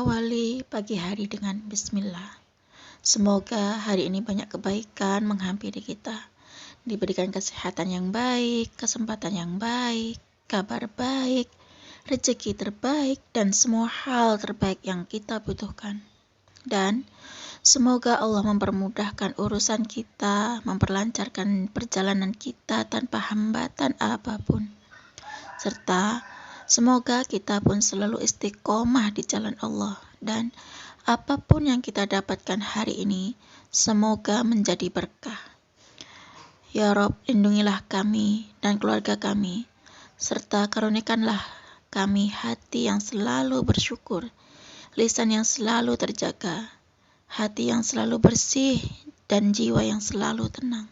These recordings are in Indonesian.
Awali pagi hari dengan bismillah. Semoga hari ini banyak kebaikan menghampiri kita. Diberikan kesehatan yang baik, kesempatan yang baik, kabar baik, rezeki terbaik, dan semua hal terbaik yang kita butuhkan. Dan semoga Allah mempermudahkan urusan kita, memperlancarkan perjalanan kita tanpa hambatan apapun. Serta semoga kita pun selalu istiqomah di jalan Allah, dan apapun yang kita dapatkan hari ini, semoga menjadi berkah. Ya Rob, lindungilah kami dan keluarga kami, serta karunikanlah kami hati yang selalu bersyukur, lisan yang selalu terjaga, hati yang selalu bersih, dan jiwa yang selalu tenang.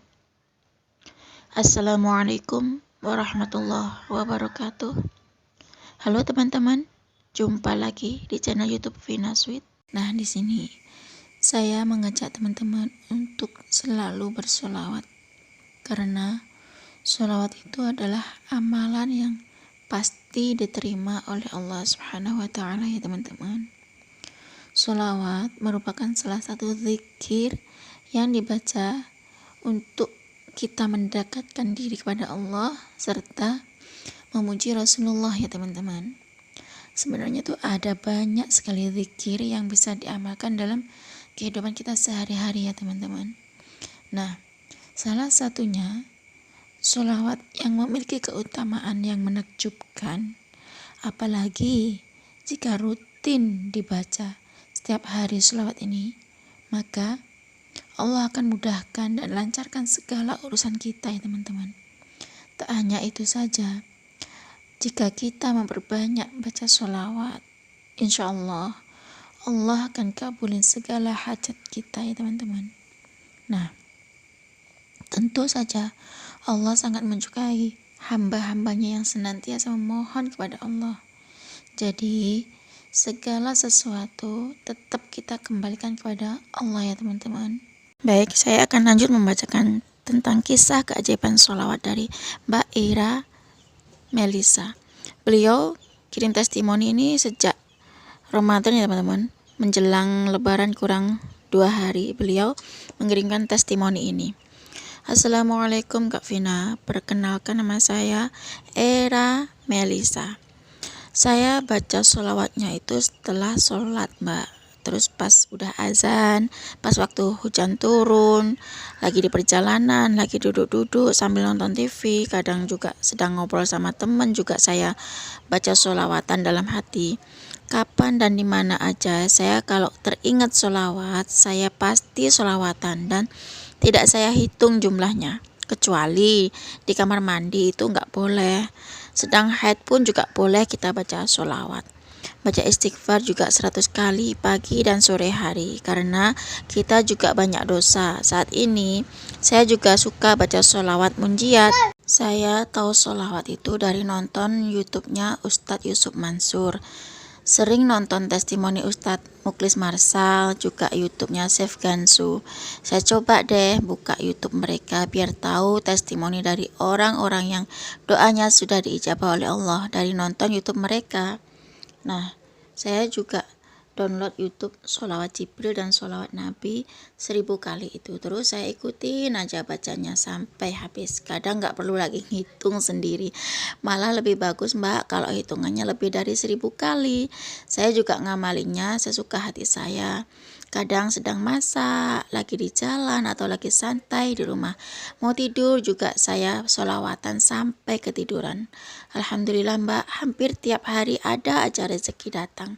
Assalamualaikum warahmatullahi wabarakatuh. Halo teman-teman, jumpa lagi di channel YouTube Vina Sweet. Nah, di sini saya mengajak teman-teman untuk selalu bersolawat, karena solawat itu adalah amalan yang pasti diterima oleh Allah Subhanahu wa Ta'ala, ya teman-teman. Solawat merupakan salah satu zikir yang dibaca untuk kita mendekatkan diri kepada Allah serta memuji Rasulullah, ya teman-teman. Sebenarnya tuh ada banyak sekali zikir yang bisa diamalkan dalam kehidupan kita sehari-hari, ya teman-teman. Nah, salah satunya sholawat yang memiliki keutamaan yang menakjubkan, apalagi jika rutin dibaca setiap hari sholawat ini, maka Allah akan mudahkan dan lancarkan segala urusan kita, ya teman-teman. Tak hanya itu saja, jika kita memperbanyak baca sholawat, insya Allah Allah akan kabulin segala hajat kita, ya teman-teman. Nah, tentu saja Allah sangat menyukai hamba-hambanya yang senantiasa memohon kepada Allah. Jadi segala sesuatu tetap kita kembalikan kepada Allah, ya teman-teman. Baik, saya akan lanjut membacakan tentang kisah keajaiban sholawat dari Mbak Ira Melisa. Beliau kirim testimoni ini sejak Ramadan, ya teman-teman. Menjelang lebaran kurang 2 hari, beliau mengirimkan testimoni ini. Assalamualaikum Kak Vina, perkenalkan nama saya Ira Melisa. Saya baca sholawatnya itu setelah sholat, Mbak. Terus pas udah azan, pas waktu hujan turun, lagi di perjalanan, lagi duduk-duduk sambil nonton TV, kadang juga sedang ngobrol sama teman, juga saya baca sholawatan dalam hati. Kapan dan di mana aja saya kalau teringat sholawat, saya pasti sholawatan dan tidak saya hitung jumlahnya. Kecuali di kamar mandi itu nggak boleh. Sedang haid pun juga boleh kita baca sholawat. Baca istighfar juga 100 kali pagi dan sore hari, karena kita juga banyak dosa. Saat ini saya juga suka baca sholawat munjiat. Saya tahu sholawat itu dari nonton YouTube-nya Ustadz Yusuf Mansur. Sering nonton testimoni Ustadz Muklis Marsal, juga YouTube-nya Chef Gansu. Saya coba deh buka YouTube mereka biar tahu testimoni dari orang-orang yang doanya sudah diijabah oleh Allah dari nonton YouTube mereka. Nah, saya juga download YouTube sholawat Jibril dan sholawat Nabi 1000 kali itu. Terus saya ikutin aja bacanya sampai habis. Kadang nggak perlu lagi ngitung sendiri. Malah lebih bagus, Mbak, kalau hitungannya lebih dari 1000 kali. Saya juga ngamalinya sesuka hati saya. Kadang sedang masak, lagi di jalan, atau lagi santai di rumah. Mau tidur juga saya sholawatan sampai ketiduran. Alhamdulillah, Mbak, hampir tiap hari ada aja rezeki datang.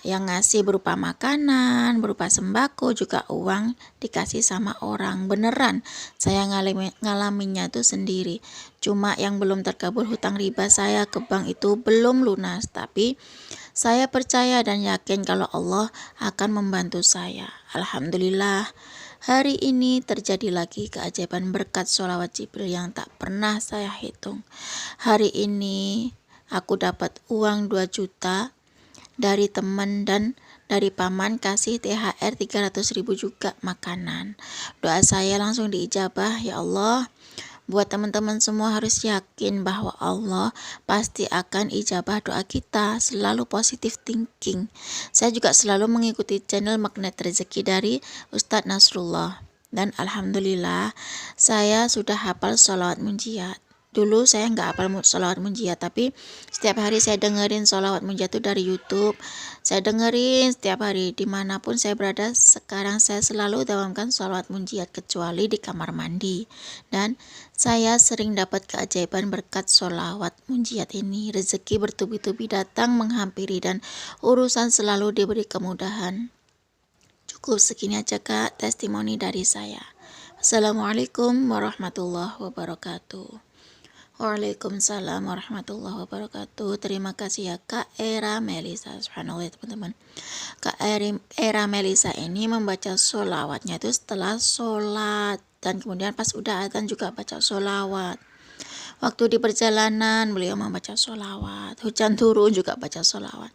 Yang ngasih berupa makanan, berupa sembako, juga uang dikasih sama orang. Beneran, saya ngalaminnya itu sendiri. Cuma yang belum terkabul hutang riba saya ke bank itu belum lunas. Tapi saya percaya dan yakin kalau Allah akan membantu saya. Alhamdulillah, hari ini terjadi lagi keajaiban berkat sholawat Jibril yang tak pernah saya hitung. Hari ini aku dapat uang 2 juta dari teman dan dari paman, kasih THR 300.000 juga makanan. Doa saya langsung diijabah. Ya Allah, Buat teman-teman semua harus yakin bahwa Allah pasti akan ijabah doa kita. Selalu positive thinking. Saya juga selalu mengikuti channel Magnet Rezeki dari Ustadz Nasrullah. Dan alhamdulillah saya sudah hafal sholawat munjiat. Dulu saya nggak hafal sholawat munjiat, tapi setiap hari saya dengerin sholawat munjiat itu dari YouTube. Saya dengerin setiap hari dimanapun saya berada. Sekarang saya selalu dawamkan sholawat munjiat kecuali di kamar mandi. Dan saya sering dapat keajaiban berkat sholawat munjiat ini. Rezeki bertubi-tubi datang menghampiri dan urusan selalu diberi kemudahan. Cukup segini aja Kak, testimoni dari saya. Assalamualaikum warahmatullahi wabarakatuh. Waalaikumsalam warahmatullahi wabarakatuh. Terima kasih ya Kak Era Melisa. Subhanallah ya teman-teman. Kak Era Melisa ini membaca sholawatnya itu setelah sholat. Dan kemudian pas udah adzan juga baca sholawat. Waktu di perjalanan beliau membaca sholawat. Hujan turun juga baca sholawat.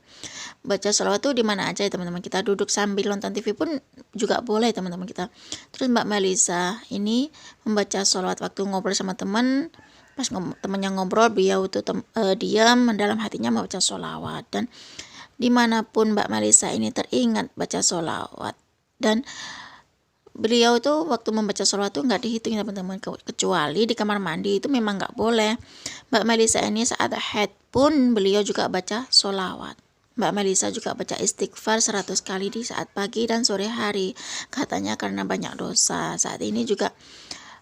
Baca sholawat tuh di mana aja ya teman-teman. Kita duduk sambil nonton TV pun juga boleh teman-teman kita. Terus Mbak Melisa ini membaca sholawat waktu ngobrol sama teman. Pas temannya ngobrol, beliau itu diam dalam hatinya membaca sholawat. Dan dimanapun Mbak Melisa ini teringat baca sholawat. Dan beliau itu waktu membaca sholawat itu nggak dihitung teman-teman, kecuali di kamar mandi itu memang nggak boleh. Mbak Melisa ini saat haid pun beliau juga baca sholawat. Mbak Melisa juga baca istighfar 100 kali di saat pagi dan sore hari. Katanya karena banyak dosa. Saat ini juga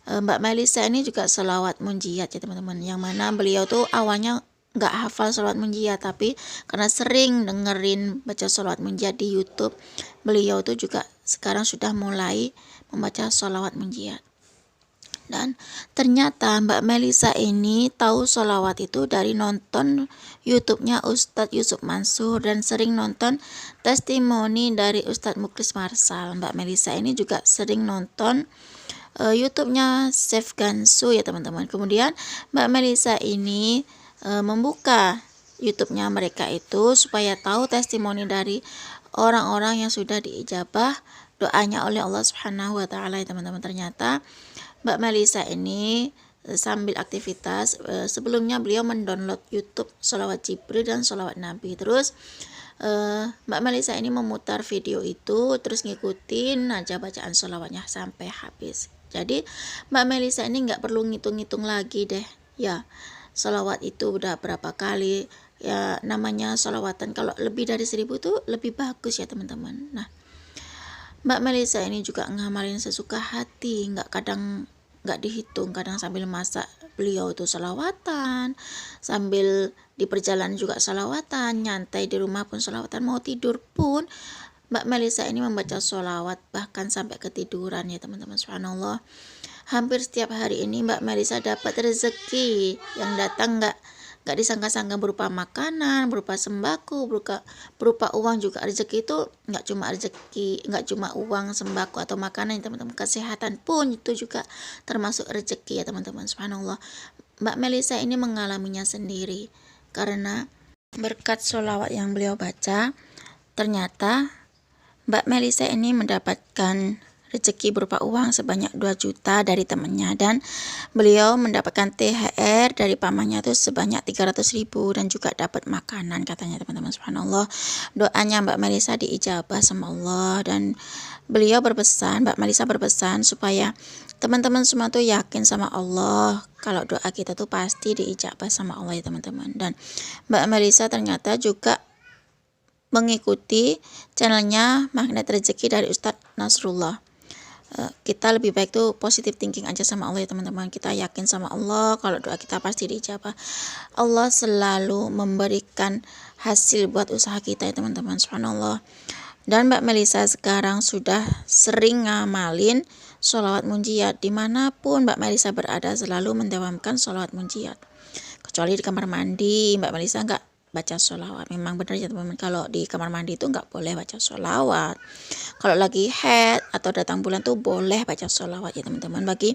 Mbak Melisa ini juga sholawat munjiat ya teman-teman. Yang mana beliau tuh awalnya nggak hafal sholawat munjiat, tapi karena sering dengerin baca sholawat munjiat di YouTube, beliau tuh juga sekarang sudah mulai membaca sholawat munjiat. Dan ternyata Mbak Melisa ini tahu sholawat itu dari nonton YouTube-nya Ustadz Yusuf Mansur dan sering nonton testimoni dari Ustadz Muklis Marsal. Mbak Melisa ini juga sering nonton YouTube-nya Chef Gansu ya teman-teman. Kemudian Mbak Melisa ini membuka YouTube-nya mereka itu supaya tahu testimoni dari orang-orang yang sudah diijabah doanya oleh Allah Subhanahu wa taala ya teman-teman. Ternyata Mbak Melisa ini sambil aktivitas sebelumnya beliau mendownload YouTube sholawat Jibril dan sholawat Nabi. Terus Mbak Melisa ini memutar video itu terus ngikutin aja bacaan sholawatnya sampai habis. Jadi Mbak Melisa ini nggak perlu ngitung-ngitung lagi deh ya, sholawat itu udah berapa kali ya, namanya sholawatan kalau lebih dari 1000 tuh lebih bagus ya teman-teman. Nah Mbak Melisa ini juga ngamalin sesuka hati, nggak dihitung, kadang sambil masak beliau itu sholawatan, sambil di perjalanan juga sholawatan, nyantai di rumah pun sholawatan, mau tidur pun Mbak Melisa ini membaca sholawat bahkan sampai ketiduran ya teman-teman. Subhanallah, hampir setiap hari ini Mbak Melisa dapat rezeki yang datang nggak disangka-sangka, berupa makanan, berupa sembako, berupa uang juga. Rezeki itu nggak cuma uang, sembako atau makanan ya teman-teman, kesehatan pun itu juga termasuk rezeki ya teman-teman. Subhanallah, Mbak Melisa ini mengalaminya sendiri karena berkat sholawat yang beliau baca. Ternyata Mbak Melisa ini mendapatkan rezeki berupa uang sebanyak 2 juta dari temannya, dan beliau mendapatkan THR dari pamannya itu sebanyak 300.000 dan juga dapat makanan katanya teman-teman. Subhanallah, doanya Mbak Melisa diijabah sama Allah, dan Mbak Melisa berpesan supaya teman-teman semua tuh yakin sama Allah kalau doa kita tuh pasti diijabah sama Allah ya teman-teman. Dan Mbak Melisa ternyata juga mengikuti channelnya Magnet Rezeki dari Ustadz Nasrullah. Kita lebih baik tuh positive thinking aja sama Allah ya teman-teman. Kita yakin sama Allah kalau doa kita pasti diijabah. Allah selalu memberikan hasil buat usaha kita ya teman-teman. Subhanallah. Dan Mbak Melisa sekarang sudah sering ngamalin sholawat munjiat. Dimanapun Mbak Melisa berada selalu mendawamkan sholawat munjiat. Kecuali di kamar mandi Mbak Melisa nggak baca sholawat. Memang benar ya teman-teman, kalau di kamar mandi itu nggak boleh baca sholawat. Kalau lagi haid atau datang bulan tuh boleh baca sholawat ya teman-teman. Bagi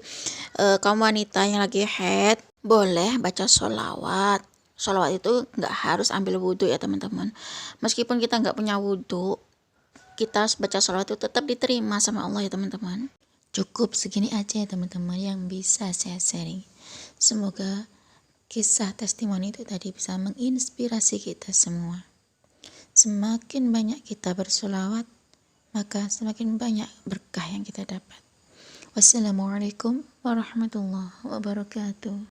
kaum wanita yang lagi haid boleh baca sholawat. Sholawat itu nggak harus ambil wudhu ya teman-teman. Meskipun kita nggak punya wudhu, kita baca sholawat itu tetap diterima sama Allah ya teman-teman. Cukup segini aja ya teman-teman yang bisa saya sharing. Semoga kisah testimoni itu tadi bisa menginspirasi kita semua. Semakin banyak kita bersolawat, maka semakin banyak berkah yang kita dapat. Wassalamualaikum warahmatullahi wabarakatuh.